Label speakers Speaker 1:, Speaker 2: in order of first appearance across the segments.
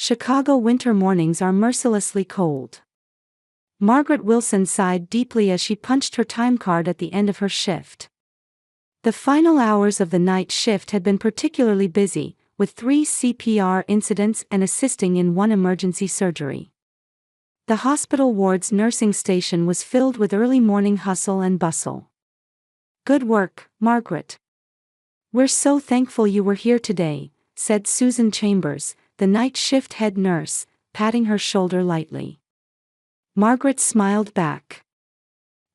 Speaker 1: Chicago winter mornings are mercilessly cold. Margaret Wilson sighed deeply as she punched her time card at the end of her shift. The final hours of the night shift had been particularly busy, with 3 CPR incidents and assisting in 1 emergency surgery. The hospital ward's nursing station was filled with early morning hustle and bustle. "Good work, Margaret. We're so thankful you were here today," said Susan Chambers, the night shift head nurse, patting her shoulder lightly. Margaret smiled back.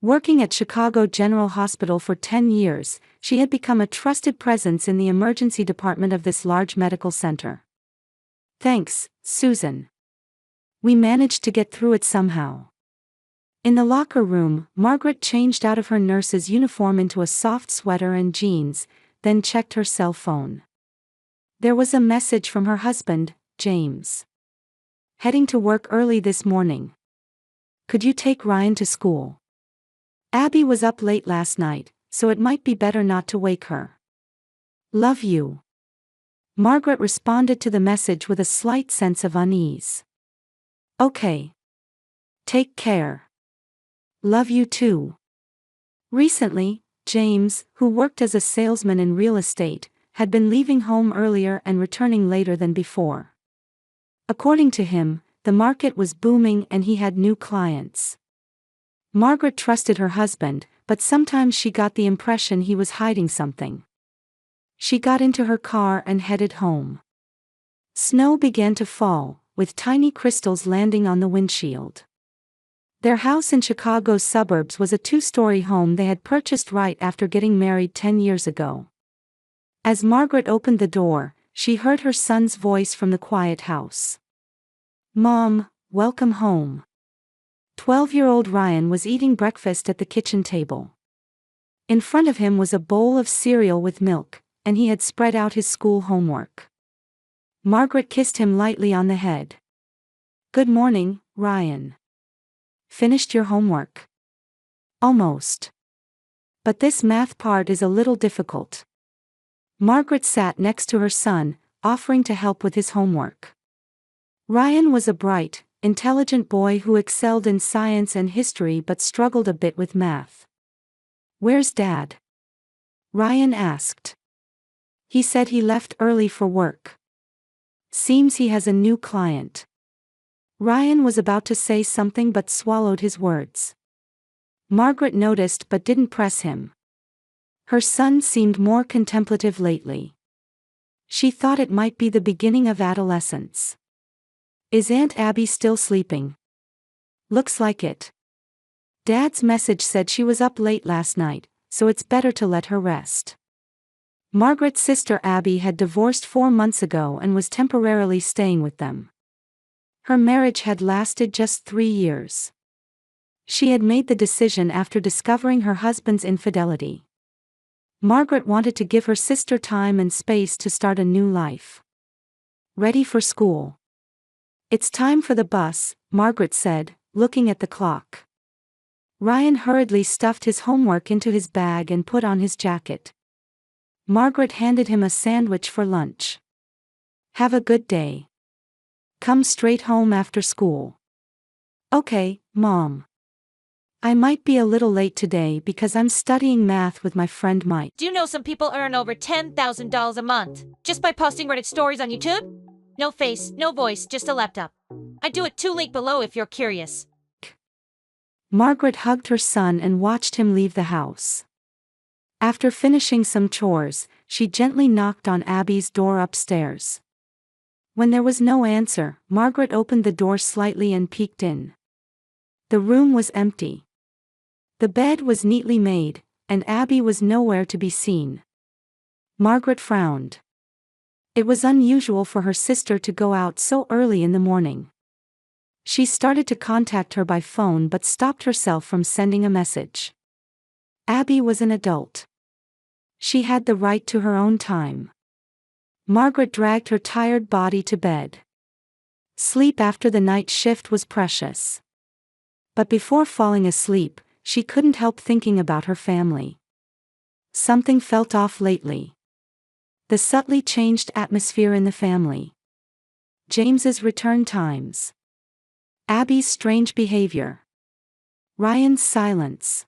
Speaker 1: Working at Chicago General Hospital for 10 years, she had become a trusted presence in the emergency department of this large medical center. "Thanks, Susan. We managed to get through it somehow." In the locker room, Margaret changed out of her nurse's uniform into a soft sweater and jeans, then checked her cell phone. There was a message from her husband, James. "Heading to work early this morning. Could you take Ryan to school? Abby was up late last night, so it might be better not to wake her. Love you." Margaret responded to the message with a slight sense of unease. "Okay. Take care. Love you too." Recently, James, who worked as a salesman in real estate, had been leaving home earlier and returning later than before. According to him, the market was booming and he had new clients. Margaret trusted her husband, but sometimes she got the impression he was hiding something. She got into her car and headed home. Snow began to fall, with tiny crystals landing on the windshield. Their house in Chicago's suburbs was a 2-story home they had purchased right after getting married 10 years ago. As Margaret opened the door, she heard her son's voice from the quiet house. "Mom, welcome home." 12-year-old Ryan was eating breakfast at the kitchen table. In front of him was a bowl of cereal with milk, and he had spread out his school homework. Margaret kissed him lightly on the head. "Good morning, Ryan. Finished your homework?" "Almost. But this math part is a little difficult." Margaret sat next to her son, offering to help with his homework. Ryan was a bright, intelligent boy who excelled in science and history but struggled a bit with math. "Where's Dad?" Ryan asked. "He said he left early for work. Seems he has a new client." Ryan was about to say something but swallowed his words. Margaret noticed but didn't press him. Her son seemed more contemplative lately. She thought it might be the beginning of adolescence. "Is Aunt Abby still sleeping?" "Looks like it. Dad's message said she was up late last night, so it's better to let her rest." Margaret's sister Abby had divorced 4 months ago and was temporarily staying with them. Her marriage had lasted just 3 years. She had made the decision after discovering her husband's infidelity. Margaret wanted to give her sister time and space to start a new life. "Ready for school?" "It's time for the bus," Margaret said, looking at the clock. Ryan hurriedly stuffed his homework into his bag and put on his jacket. Margaret handed him a sandwich for lunch. "Have a good day. Come straight home after school." "Okay, Mom. I might be a little late today because I'm studying math with my friend Mike."
Speaker 2: Do you know some people earn over $10,000 a month just by posting Reddit stories on YouTube? No face, no voice, just a laptop. I do it too. Link below if you're curious.
Speaker 1: Margaret hugged her son and watched him leave the house. After finishing some chores, she gently knocked on Abby's door upstairs. When there was no answer, Margaret opened the door slightly and peeked in. The room was empty. The bed was neatly made, and Abby was nowhere to be seen. Margaret frowned. It was unusual for her sister to go out so early in the morning. She started to contact her by phone but stopped herself from sending a message. Abby was an adult. She had the right to her own time. Margaret dragged her tired body to bed. Sleep after the night shift was precious. But before falling asleep, she couldn't help thinking about her family. Something felt off lately. The subtly changed atmosphere in the family. James's return times. Abby's strange behavior. Ryan's silence.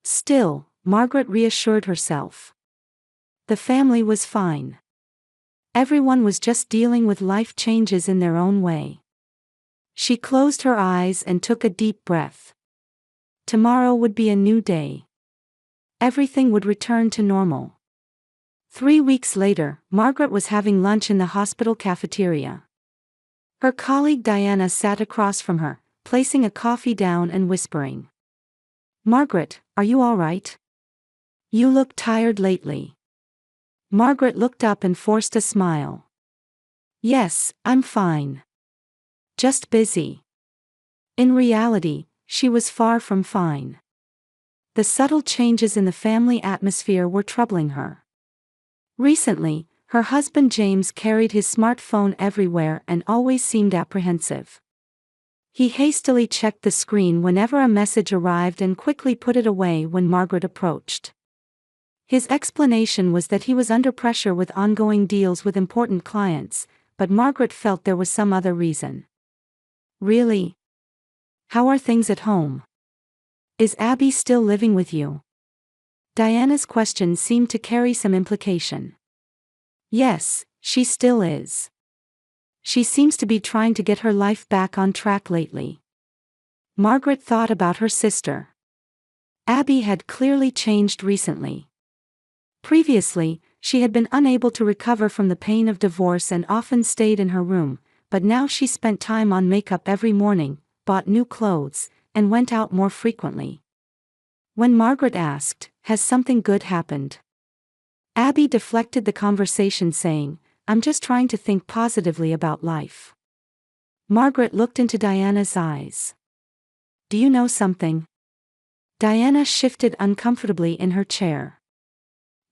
Speaker 1: Still, Margaret reassured herself. The family was fine. Everyone was just dealing with life changes in their own way. She closed her eyes and took a deep breath. Tomorrow would be a new day. Everything would return to normal. 3 weeks later, Margaret was having lunch in the hospital cafeteria. Her colleague Diana sat across from her, placing a coffee down and whispering. "Margaret, are you all right? You look tired lately." Margaret looked up and forced a smile. "Yes, I'm fine. Just busy." In reality, she was far from fine. The subtle changes in the family atmosphere were troubling her. Recently, her husband James carried his smartphone everywhere and always seemed apprehensive. He hastily checked the screen whenever a message arrived and quickly put it away when Margaret approached. His explanation was that he was under pressure with ongoing deals with important clients, but Margaret felt there was some other reason. "Really? How are things at home? Is Abby still living with you?" Diana's question seemed to carry some implication. "Yes, she still is. She seems to be trying to get her life back on track lately." Margaret thought about her sister. Abby had clearly changed recently. Previously, she had been unable to recover from the pain of divorce and often stayed in her room, but now she spent time on makeup every morning, bought new clothes, and went out more frequently. When Margaret asked, "Has something good happened?" Abby deflected the conversation saying, "I'm just trying to think positively about life." Margaret looked into Diana's eyes. "Do you know something?" Diana shifted uncomfortably in her chair.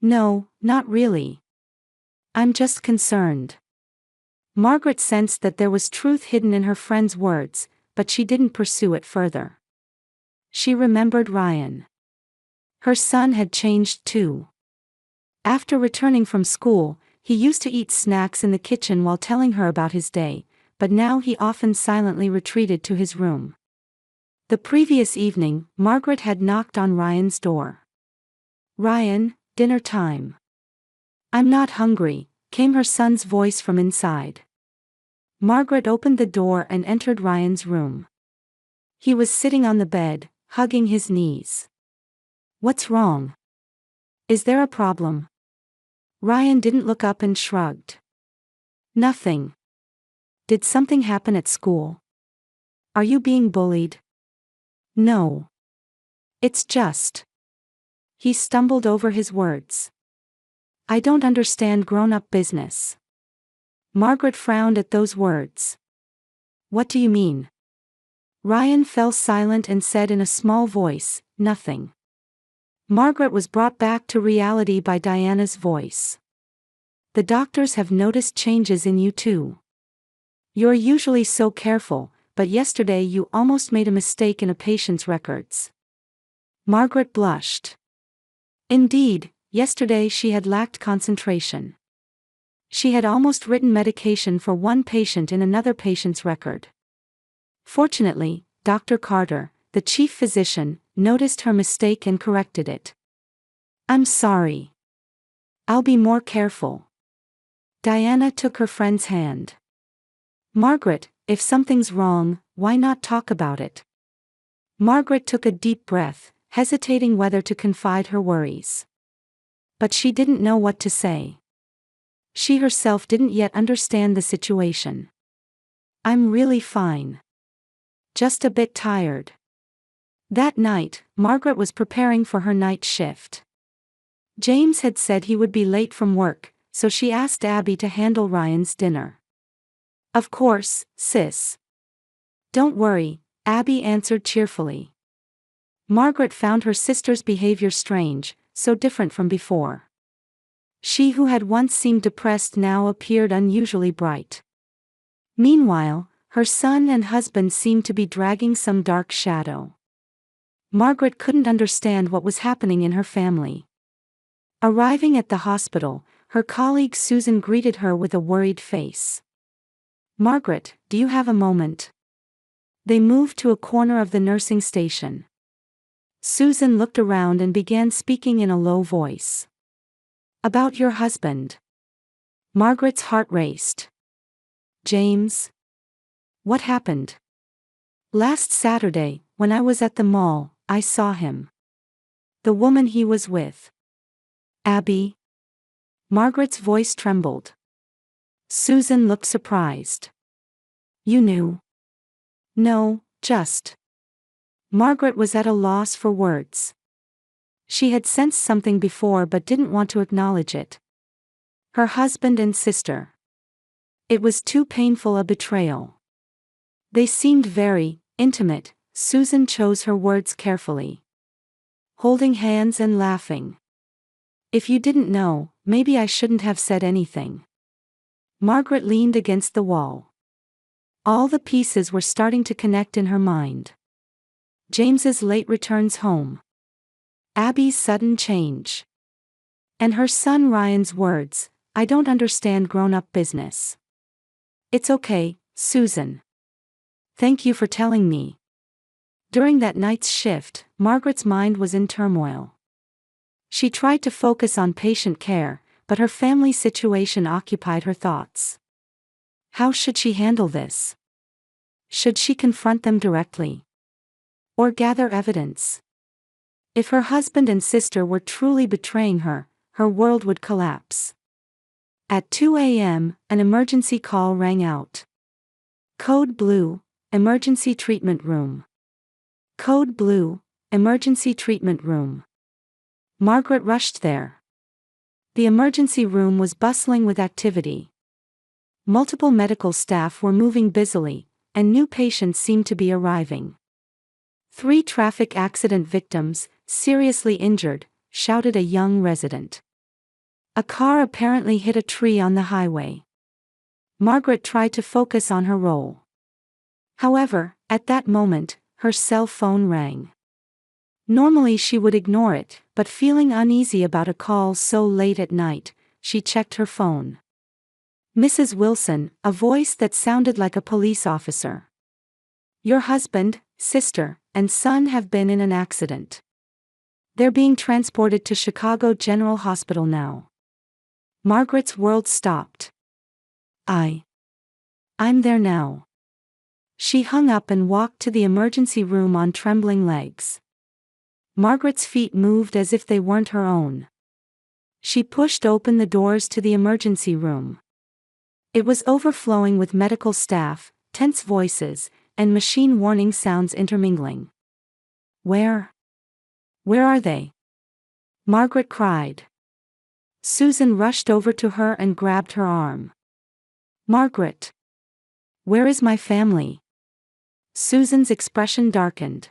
Speaker 1: "No, not really. I'm just concerned." Margaret sensed that there was truth hidden in her friend's words, but she didn't pursue it further. She remembered Ryan. Her son had changed too. After returning from school, he used to eat snacks in the kitchen while telling her about his day, but now he often silently retreated to his room. The previous evening, Margaret had knocked on Ryan's door. "Ryan, dinner time." "I'm not hungry," came her son's voice from inside. Margaret opened the door and entered Ryan's room. He was sitting on the bed, hugging his knees. "What's wrong? Is there a problem?" Ryan didn't look up and shrugged. "Nothing. Did something happen at school? Are you being bullied?" "No. It's just..." He stumbled over his words. "I don't understand grown-up business." Margaret frowned at those words. "What do you mean?" Ryan fell silent and said in a small voice, "Nothing." Margaret was brought back to reality by Diana's voice. "The doctors have noticed changes in you too. You're usually so careful, but yesterday you almost made a mistake in a patient's records." Margaret blushed. Indeed, yesterday she had lacked concentration. She had almost written medication for one patient in another patient's record. Fortunately, Dr. Carter, the chief physician, noticed her mistake and corrected it. "I'm sorry. I'll be more careful." Diana took her friend's hand. "Margaret, if something's wrong, why not talk about it?" Margaret took a deep breath, hesitating whether to confide her worries. But she didn't know what to say. She herself didn't yet understand the situation. "I'm really fine. Just a bit tired." That night, Margaret was preparing for her night shift. James had said he would be late from work, so she asked Abby to handle Ryan's dinner. "Of course, sis. Don't worry," Abby answered cheerfully. Margaret found her sister's behavior strange, so different from before. She who had once seemed depressed now appeared unusually bright. Meanwhile, her son and husband seemed to be dragging some dark shadow. Margaret couldn't understand what was happening in her family. Arriving at the hospital, her colleague Susan greeted her with a worried face. Margaret, do you have a moment? They moved to a corner of the nursing station. Susan looked around and began speaking in a low voice. About your husband. Margaret's heart raced. James? What happened? Last Saturday, when I was at the mall, I saw him. The woman he was with. Abby? Margaret's voice trembled. Susan looked surprised. You knew? No, just. Margaret was at a loss for words. She had sensed something before but didn't want to acknowledge it. Her husband and sister. It was too painful a betrayal. They seemed very intimate. Susan chose her words carefully. Holding hands and laughing. If you didn't know, maybe I shouldn't have said anything. Margaret leaned against the wall. All the pieces were starting to connect in her mind. James's late returns home. Abby's sudden change. And her son Ryan's words, I don't understand grown-up business. It's okay, Susan. Thank you for telling me. During that night's shift, Margaret's mind was in turmoil. She tried to focus on patient care, but her family situation occupied her thoughts. How should she handle this? Should she confront them directly? Or gather evidence? If her husband and sister were truly betraying her, her world would collapse. At 2 a.m., an emergency call rang out. Code Blue, Emergency Treatment Room. Code Blue, Emergency Treatment Room. Margaret rushed there. The emergency room was bustling with activity. Multiple medical staff were moving busily, and new patients seemed to be arriving. 3 traffic accident victims, seriously injured, shouted a young resident. A car apparently hit a tree on the highway. Margaret tried to focus on her role. However, at that moment, her cell phone rang. Normally she would ignore it, but feeling uneasy about a call so late at night, she checked her phone. Mrs. Wilson, a voice that sounded like a police officer. Your husband, sister, and son have been in an accident. They're being transported to Chicago General Hospital now. Margaret's world stopped. I'm there now. She hung up and walked to the emergency room on trembling legs. Margaret's feet moved as if they weren't her own. She pushed open the doors to the emergency room. It was overflowing with medical staff, tense voices, and machine warning sounds intermingling. Where are they? Margaret cried. Susan rushed over to her and grabbed her arm. Margaret! Where is my family? Susan's expression darkened.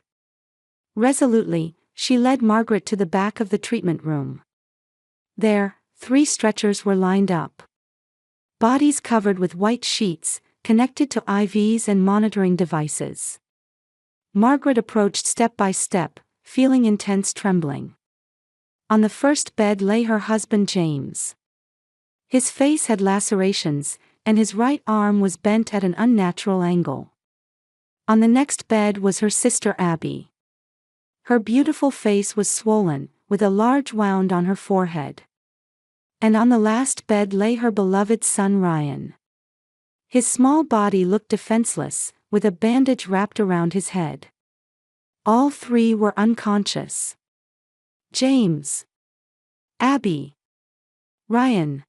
Speaker 1: Resolutely, she led Margaret to the back of the treatment room. There, 3 stretchers were lined up. Bodies covered with white sheets, connected to IVs and monitoring devices. Margaret approached step by step, feeling intense trembling. On the first bed lay her husband James. His face had lacerations, and his right arm was bent at an unnatural angle. On the next bed was her sister Abby. Her beautiful face was swollen, with a large wound on her forehead. And on the last bed lay her beloved son Ryan. His small body looked defenseless, with a bandage wrapped around his head. All 3 were unconscious. James. Abby. Ryan.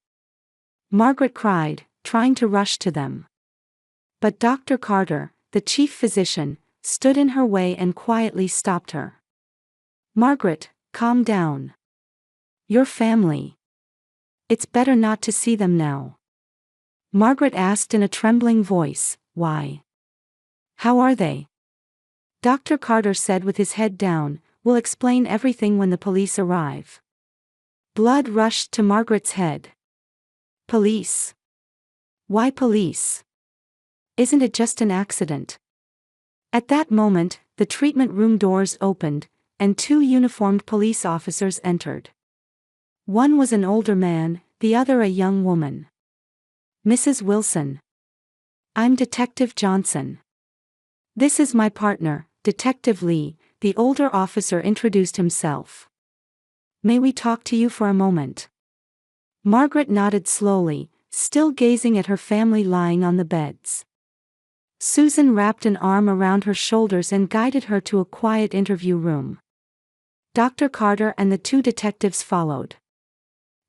Speaker 1: Margaret cried, trying to rush to them. But Dr. Carter, the chief physician, stood in her way and quietly stopped her. Margaret, calm down. Your family. It's better not to see them now. Margaret asked in a trembling voice, why? How are they? Dr. Carter said with his head down, we'll explain everything when the police arrive. Blood rushed to Margaret's head. Police? Why police? Isn't it just an accident? At that moment, the treatment room doors opened, and 2 uniformed police officers entered. One was an older man, the other a young woman. Mrs. Wilson. I'm Detective Johnson. This is my partner, Detective Lee," the older officer introduced himself. "May we talk to you for a moment?" Margaret nodded slowly, still gazing at her family lying on the beds. Susan wrapped an arm around her shoulders and guided her to a quiet interview room. Dr. Carter and the two detectives followed.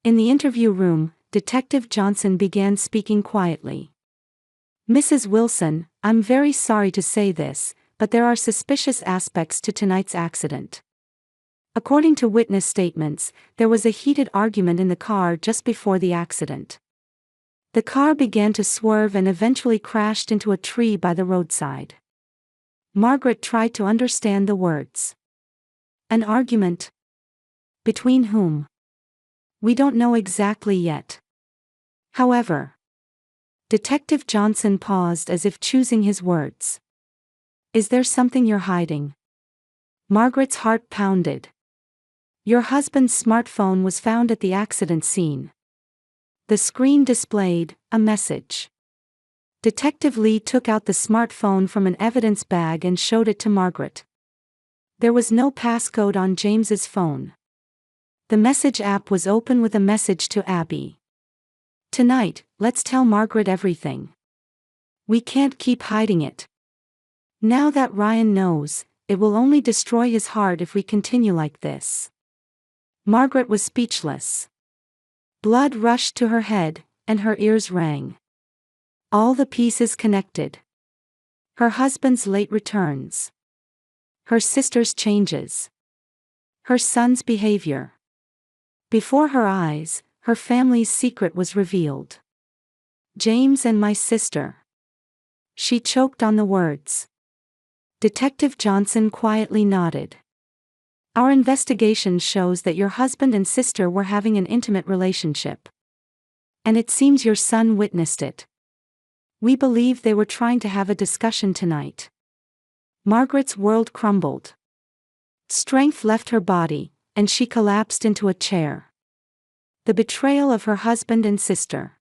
Speaker 1: In the interview room, Detective Johnson began speaking quietly. "Mrs. Wilson, I'm very sorry to say this, but there are suspicious aspects to tonight's accident. According to witness statements, there was a heated argument in the car just before the accident. The car began to swerve and eventually crashed into a tree by the roadside." Margaret tried to understand the words. "An argument? Between whom?" "We don't know exactly yet. However." Detective Johnson paused as if choosing his words. "Is there something you're hiding?" Margaret's heart pounded. "Your husband's smartphone was found at the accident scene." The screen displayed a message. Detective Lee took out the smartphone from an evidence bag and showed it to Margaret. There was no passcode on James's phone. The message app was open with a message to Abby. "Tonight, let's tell Margaret everything. We can't keep hiding it. Now that Ryan knows, it will only destroy his heart if we continue like this." Margaret was speechless. Blood rushed to her head, and her ears rang. All the pieces connected. Her husband's late returns. Her sister's changes. Her son's behavior. Before her eyes, her family's secret was revealed. "James and my sister." She choked on the words. Detective Johnson quietly nodded. "Our investigation shows that your husband and sister were having an intimate relationship. And it seems your son witnessed it. We believe they were trying to have a discussion tonight." Margaret's world crumbled. Strength left her body, and she collapsed into a chair. The betrayal of her husband and sister.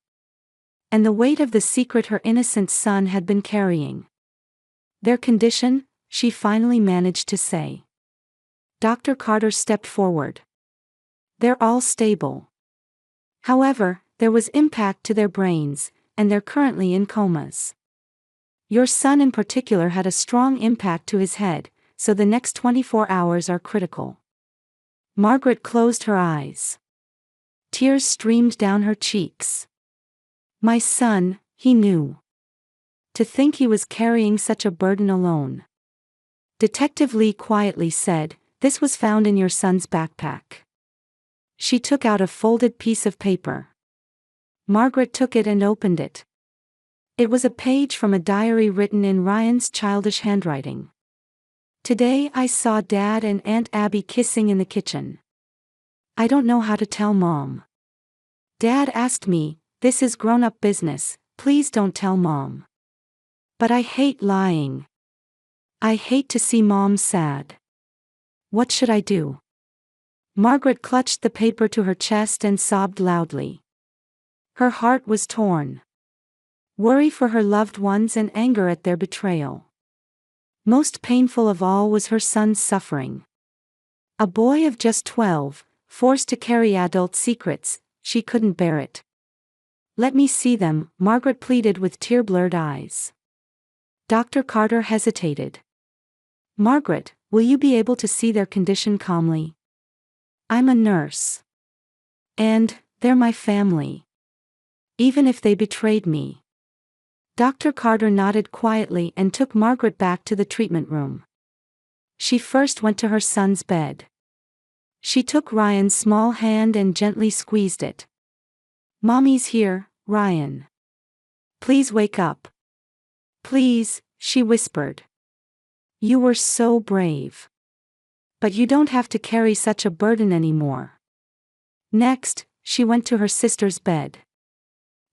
Speaker 1: And the weight of the secret her innocent son had been carrying. "Their condition?" she finally managed to say. Dr. Carter stepped forward. "They're all stable. However, there was impact to their brains, and they're currently in comas. Your son in particular had a strong impact to his head, so the next 24 hours are critical." Margaret closed her eyes. Tears streamed down her cheeks. My son, he knew. To think he was carrying such a burden alone. Detective Lee quietly said, "This was found in your son's backpack." She took out a folded piece of paper. Margaret took it and opened it. It was a page from a diary written in Ryan's childish handwriting. "Today I saw Dad and Aunt Abby kissing in the kitchen. I don't know how to tell Mom. Dad asked me, 'This is grown-up business, please don't tell Mom.' But I hate lying. I hate to see Mom sad. What should I do?" Margaret clutched the paper to her chest and sobbed loudly. Her heart was torn. Worry for her loved ones and anger at their betrayal. Most painful of all was her son's suffering. A boy of just 12, forced to carry adult secrets, she couldn't bear it. "Let me see them," Margaret pleaded with tear-blurred eyes. Dr. Carter hesitated. "Margaret, will you be able to see their condition calmly? I'm a nurse. And, they're my family. Even if they betrayed me." Dr. Carter nodded quietly and took Margaret back to the treatment room. She first went to her son's bed. She took Ryan's small hand and gently squeezed it. "Mommy's here, Ryan. Please wake up. Please," she whispered. "You were so brave. But you don't have to carry such a burden anymore." Next, she went to her sister's bed.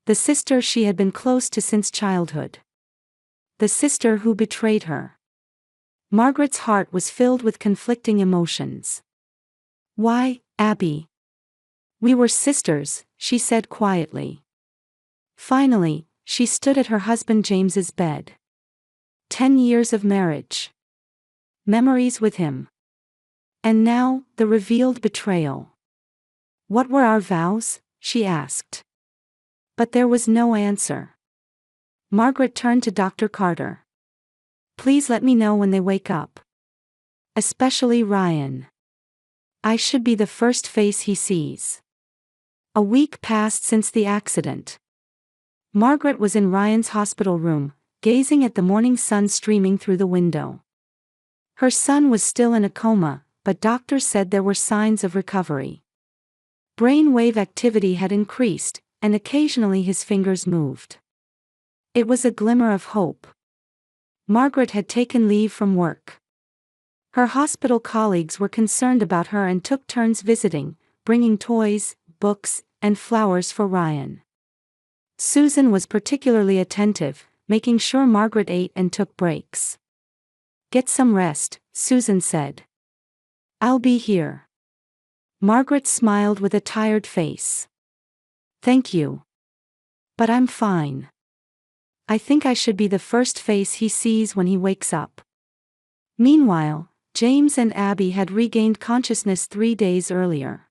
Speaker 1: The sister she had been close to since childhood. The sister who betrayed her. Margaret's heart was filled with conflicting emotions. "Why, Abby? We were sisters," she said quietly. Finally, she stood at her husband James's bed. 10 years of marriage. Memories with him. And now, the revealed betrayal. What were our vows? She asked. But there was no answer. Margaret turned to Dr. Carter. Please let me know when they wake up. Especially Ryan. I should be the first face he sees. A week passed since the accident. Margaret was in Ryan's hospital room, gazing at the morning sun streaming through the window. Her son was still in a coma, but doctors said there were signs of recovery. Brain wave activity had increased, and occasionally his fingers moved. It was a glimmer of hope. Margaret had taken leave from work. Her hospital colleagues were concerned about her and took turns visiting, bringing toys, books, and flowers for Ryan. Susan was particularly attentive, making sure Margaret ate and took breaks. Get some rest, Susan said. I'll be here. Margaret smiled with a tired face. Thank you. But I'm fine. I think I should be the first face he sees when he wakes up. Meanwhile, James and Abby had regained consciousness 3 days earlier.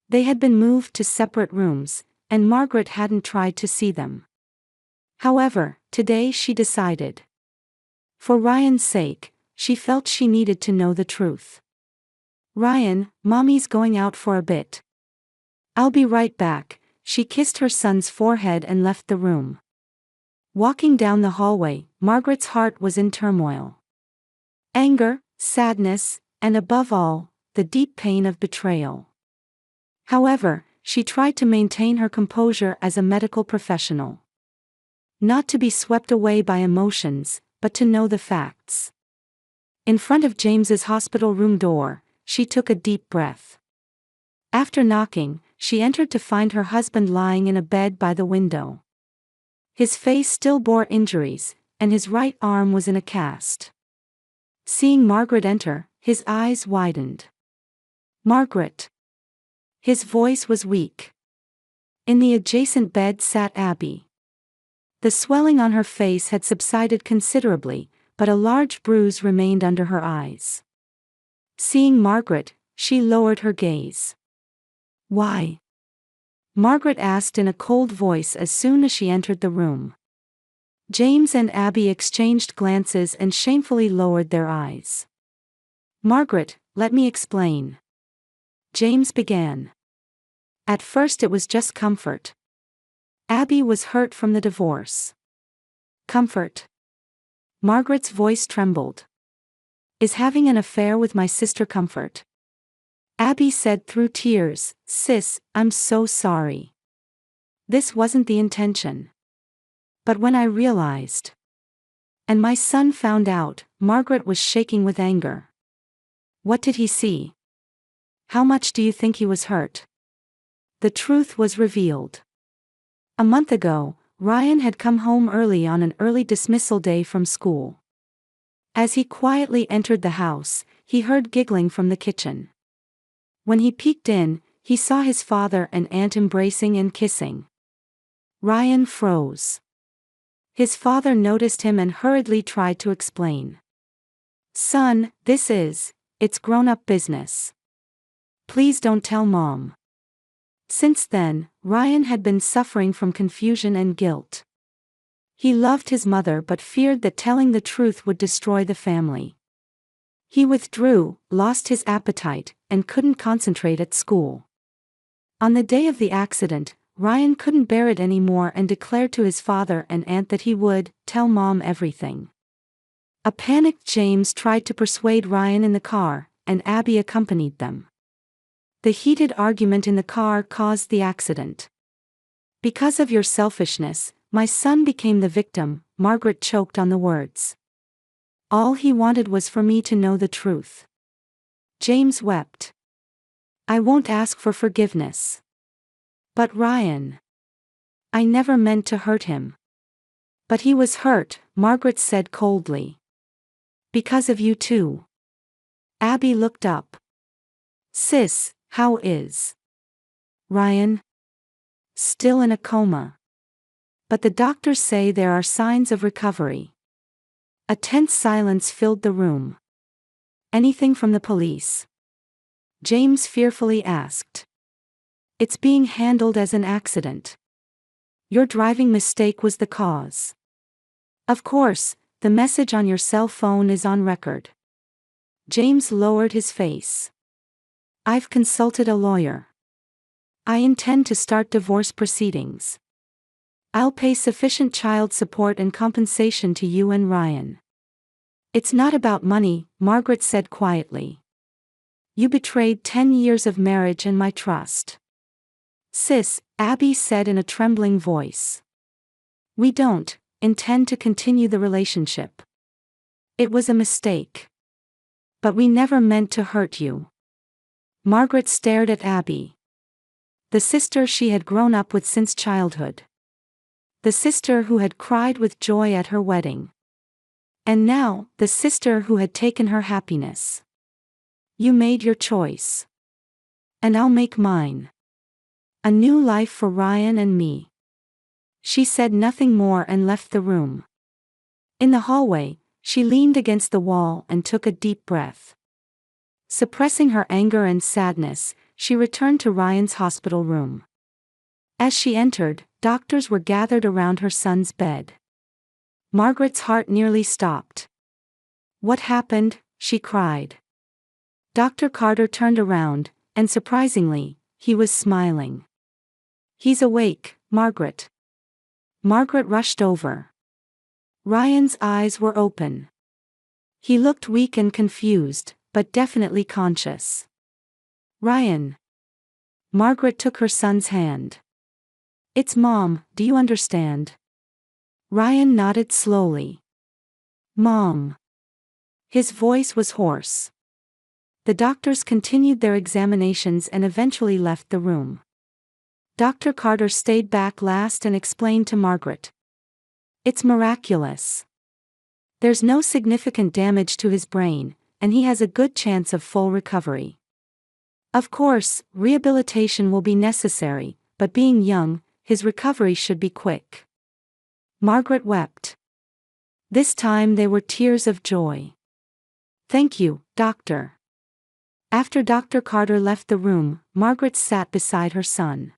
Speaker 1: They had been moved to separate rooms, and Margaret hadn't tried to see them. However, today she decided. For Ryan's sake, she felt she needed to know the truth. Ryan, Mommy's going out for a bit. I'll be right back. She kissed her son's forehead and left the room. Walking down the hallway, Margaret's heart was in turmoil. Anger, sadness, and above all, the deep pain of betrayal. However, she tried to maintain her composure as a medical professional. Not to be swept away by emotions, but to know the facts. In front of James's hospital room door, she took a deep breath. After knocking, she entered to find her husband lying in a bed by the window. His face still bore injuries, and his right arm was in a cast. Seeing Margaret enter, his eyes widened. Margaret. His voice was weak. In the adjacent bed sat Abby. The swelling on her face had subsided considerably, but a large bruise remained under her eyes. Seeing Margaret, she lowered her gaze. Why? Margaret asked in a cold voice as soon as she entered the room. James and Abby exchanged glances and shamefully lowered their eyes. Margaret, let me explain. James began. At first it was just comfort. Abby was hurt from the divorce. Comfort. Margaret's voice trembled. Is having an affair with my sister comfort? Abby said through tears, Sis, I'm so sorry. This wasn't the intention. But when I realized. And my son found out, Margaret was shaking with anger. What did he see? How much do you think he was hurt? The truth was revealed. A month ago, Ryan had come home early on an early dismissal day from school. As he quietly entered the house, he heard giggling from the kitchen. When he peeked in, he saw his father and aunt embracing and kissing. Ryan froze. His father noticed him and hurriedly tried to explain. Son, it's grown-up business. Please don't tell Mom. Since then, Ryan had been suffering from confusion and guilt. He loved his mother but feared that telling the truth would destroy the family. He withdrew, lost his appetite, and couldn't concentrate at school. On the day of the accident, Ryan couldn't bear it anymore and declared to his father and aunt that he would tell Mom everything. A panicked James tried to persuade Ryan in the car, and Abby accompanied them. The heated argument in the car caused the accident. Because of your selfishness, my son became the victim, Margaret choked on the words. All he wanted was for me to know the truth. James wept. I won't ask for forgiveness. But Ryan. I never meant to hurt him. But he was hurt, Margaret said coldly. Because of you too. Abby looked up. Sis, how is Ryan? Still in a coma. but the doctors say there are signs of recovery. A tense silence filled the room. Anything from the police? James fearfully asked. It's being handled as an accident. Your driving mistake was the cause. Of course, the message on your cell phone is on record. James lowered his face. I've consulted a lawyer. I intend to start divorce proceedings. I'll pay sufficient child support and compensation to you and Ryan. It's not about money, Margaret said quietly. You betrayed 10 years of marriage and my trust. Sis, Abby said in a trembling voice. We don't intend to continue the relationship. It was a mistake. But we never meant to hurt you. Margaret stared at Abby. The sister she had grown up with since childhood. The sister who had cried with joy at her wedding. And now, the sister who had taken her happiness. You made your choice. And I'll make mine. A new life for Ryan and me. She said nothing more and left the room. In the hallway, she leaned against the wall and took a deep breath. Suppressing her anger and sadness, she returned to Ryan's hospital room. As she entered, doctors were gathered around her son's bed. Margaret's heart nearly stopped. What happened? She cried. Dr. Carter turned around, and surprisingly, he was smiling. He's awake, Margaret. Margaret rushed over. Ryan's eyes were open. He looked weak and confused, but definitely conscious. Ryan. Margaret took her son's hand. It's Mom, do you understand? Ryan nodded slowly. Mom. His voice was hoarse. The doctors continued their examinations and eventually left the room. Dr. Carter stayed back last and explained to Margaret. It's miraculous. There's no significant damage to his brain, and he has a good chance of full recovery. Of course, rehabilitation will be necessary, but being young, his recovery should be quick. Margaret wept. This time they were tears of joy. Thank you, Doctor. After Dr. Carter left the room, Margaret sat beside her son.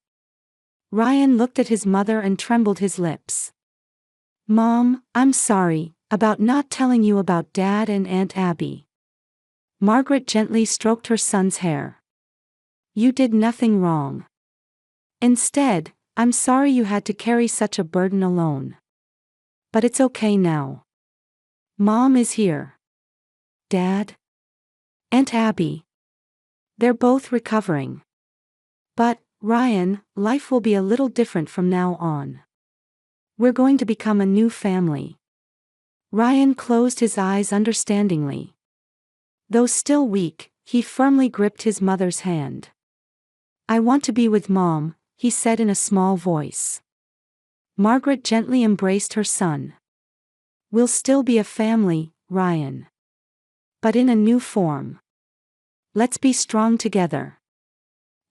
Speaker 1: Ryan looked at his mother and trembled his lips. Mom, I'm sorry about not telling you about Dad and Aunt Abby. Margaret gently stroked her son's hair. You did nothing wrong. Instead, I'm sorry you had to carry such a burden alone. But it's okay now. Mom is here. Dad? Aunt Abby. They're both recovering. But, Ryan, life will be a little different from now on. We're going to become a new family. Ryan closed his eyes understandingly. Though still weak, he firmly gripped his mother's hand. I want to be with Mom, he said in a small voice. Margaret gently embraced her son. We'll still be a family, Ryan. But in a new form. Let's be strong together.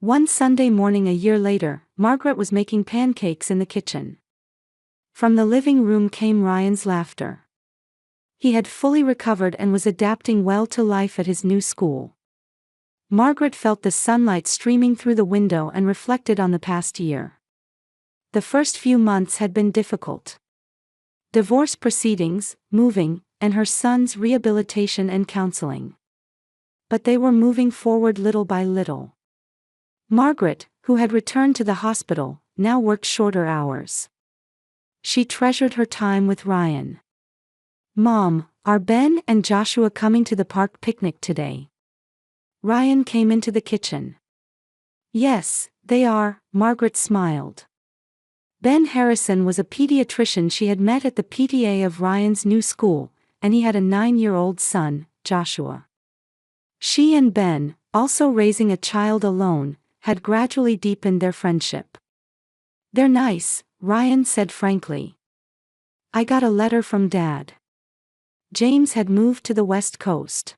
Speaker 1: One Sunday morning a year later, Margaret was making pancakes in the kitchen. From the living room came Ryan's laughter. He had fully recovered and was adapting well to life at his new school. Margaret felt the sunlight streaming through the window and reflected on the past year. The first few months had been difficult. Divorce proceedings, moving, and her son's rehabilitation and counseling. But they were moving forward little by little. Margaret, who had returned to the hospital, now worked shorter hours. She treasured her time with Ryan. Mom, are Ben and Joshua coming to the park picnic today? Ryan came into the kitchen. Yes, they are, Margaret smiled. Ben Harrison was a pediatrician she had met at the PTA of Ryan's new school, and he had a 9-year-old son, Joshua. She and Ben, also raising a child alone, had gradually deepened their friendship. They're nice, Ryan said frankly. I got a letter from Dad. James had moved to the West Coast.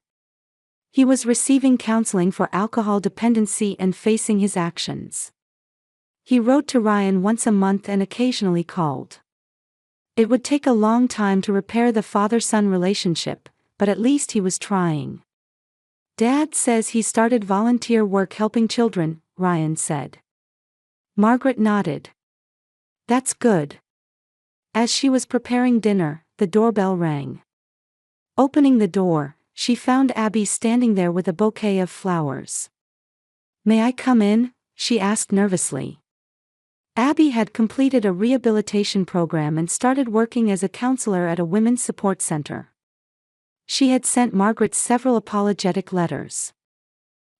Speaker 1: He was receiving counseling for alcohol dependency and facing his actions. He wrote to Ryan once a month and occasionally called. It would take a long time to repair the father-son relationship, but at least he was trying. Dad says he started volunteer work helping children, Ryan said. Margaret nodded. That's good. As she was preparing dinner, the doorbell rang. Opening the door, she found Abby standing there with a bouquet of flowers. May I come in? She asked nervously. Abby had completed a rehabilitation program and started working as a counselor at a women's support center. She had sent Margaret several apologetic letters.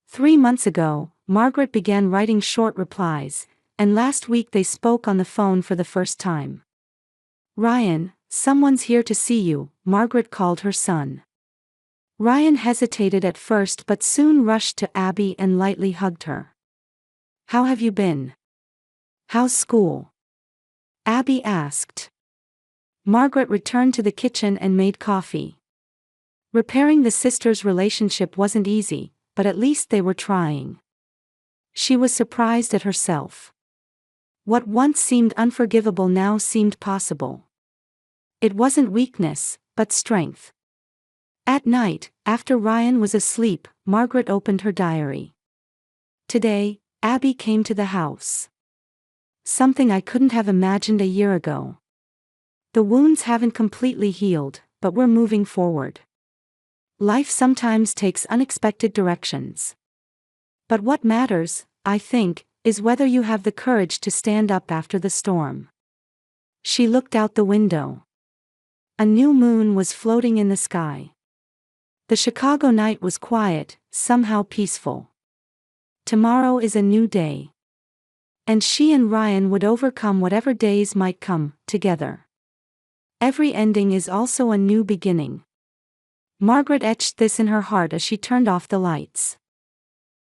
Speaker 1: 3 months ago, Margaret began writing short replies, and last week they spoke on the phone for the first time. Ryan, someone's here to see you, Margaret called her son. Ryan hesitated at first but soon rushed to Abby and lightly hugged her. How have you been? How's school? Abby asked. Margaret returned to the kitchen and made coffee. Repairing the sisters' relationship wasn't easy, but at least they were trying. She was surprised at herself. What once seemed unforgivable now seemed possible. It wasn't weakness, but strength. At night, after Ryan was asleep, Margaret opened her diary. Today, Abby came to the house. Something I couldn't have imagined a year ago. The wounds haven't completely healed, but we're moving forward. Life sometimes takes unexpected directions. But what matters, I think, is whether you have the courage to stand up after the storm. She looked out the window. A new moon was floating in the sky. The Chicago night was quiet, somehow peaceful. Tomorrow is a new day. And she and Ryan would overcome whatever days might come, together. Every ending is also a new beginning. Margaret etched this in her heart as she turned off the lights.